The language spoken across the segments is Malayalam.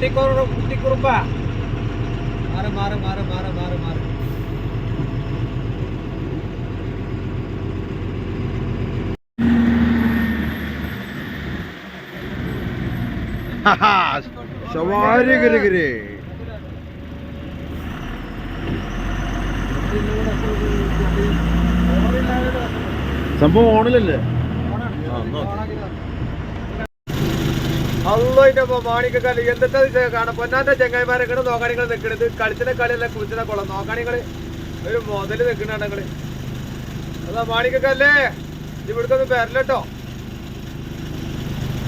കുട്ടിക്കുറുമ്പ മാറി മാറി മാറി മാറി മാറി മാറി ശവാരി ഗിരിഗിരി സംഭവം ഓണിലല്ലേ? അള്ളോന്റെ മാണിക്കല് എന്തൊക്കെ കാണാം. പൊന്നാന്റെ ചെങ്ങായിമാരെ ഇങ്ങനെ നോക്കാണികൾ നിൽക്കണത്. കളിച്ചിനെ കളിയല്ല കുളിച്ചിനെ കൊള്ളാം. നോക്കാണികള് ഒരു മുതല് നിൽക്കണ നിങ്ങള്. അതാ മാണിക്കല്ലേ ഇവിടുക്കൊന്നും വരല്ലോ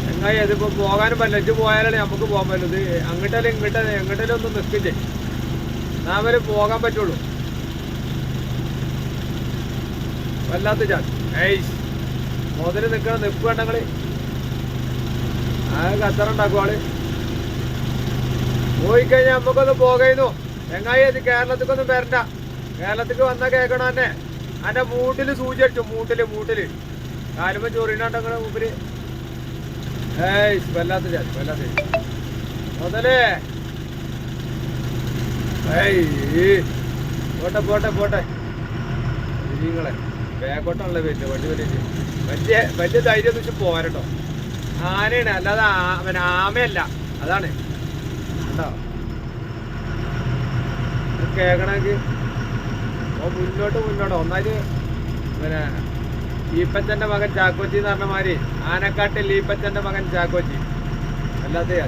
ചെങ്ങായി. ഇതിപ്പോ പോകാനും പറ്റില്ല. ഇജ്ജ് പോയാലാണ് നമുക്ക് പോകാൻ പറ്റുന്നത്. അങ്ങോട്ടല്ലേ ഇങ്ങോട്ടല്ലേ എങ്ങോട്ടല്ലേ ഒന്നും നിൽക്കില്ലേ. നാമല് പോകാൻ പറ്റുള്ളൂ. വല്ലാത്ത ചാൻ മുതല് നിൽക്കണ നിപ്പ് വേണ്ടങ്ങള്. ആ കച്ചറുണ്ടാക്കും ആള്. പോയിക്കഴിഞ്ഞാൽ നമുക്കൊന്ന് പോകായിരുന്നു ചെങ്ങായി. അത് കേരളത്തിക്കൊന്നും വരണ്ട. കേരളത്തിക്ക് വന്നാ കേൾക്കണം തന്നെ. അന്റെ മൂട്ടില് സൂചി അടിച്ചു. മൂട്ടില് കാലുമ്പോ ചൊറിയണ്ടങ്ങളെ മുമ്പില്. വല്ലാത്ത ചാൻ വല്ലാത്ത മുതലേ. പോട്ടെ പോട്ടെ പോട്ടെ നിങ്ങളെ ബാക്കോട്ടാണല്ലോ വരുന്നത്. വണ്ടി വലിയ ധൈര്യം വെച്ച് പോരട്ടോ. ആനയാണ് അല്ലാതെ അവൻ ആമയല്ല. അതാണ് കേട്ടോ കേക്കണമെങ്കിൽ മുന്നോട്ട് ഒന്നാല് പിന്നെ ലീപ്പച്ചന്റെ മകൻ ചാക്കോച്ചി എന്ന് പറഞ്ഞ മാതിരി ആനക്കാട്ടിൽ ലീപ്പച്ചന്റെ മകൻ ചാക്കോച്ചി. അല്ലാതെ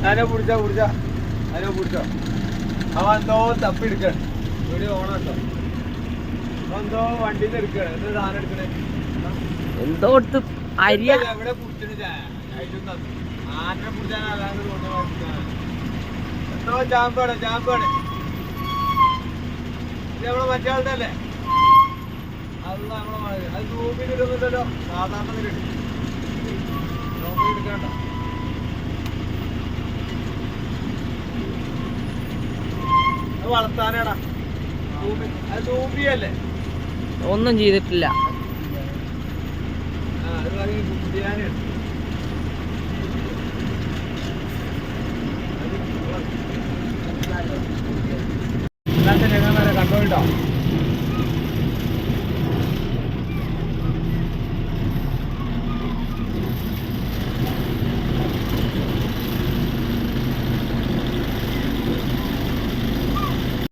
അതിനെ പിടിച്ചോ. അവൻ എന്തോ തപ്പിയെടുക്കാണ്. വീഡിയോ ഓണാട്ടോ. അവൻ എന്തോ വണ്ടിയിൽ എടുക്കാണ്. എന്ത് സാധനം എടുക്കണേ? എന്തോ എവിടെ പിടിച്ചിട്ട് ആനെ പിടിച്ചാൽ എന്തോ ചാമ്പാണ്. ഇത് നമ്മളെ മറ്റേ ആളുടെ അല്ലേ? അത് നമ്മളെ അത് ഗ്രൂപ്പിൽ കിട്ടുന്നില്ലല്ലോ. സാധാരണ എടുക്കണ്ട. വളർത്താനാടാ അത് തൂപ്പിയല്ലേ? ഒന്നും ചെയ്തിട്ടില്ല. കണ്ടോട്ടോ.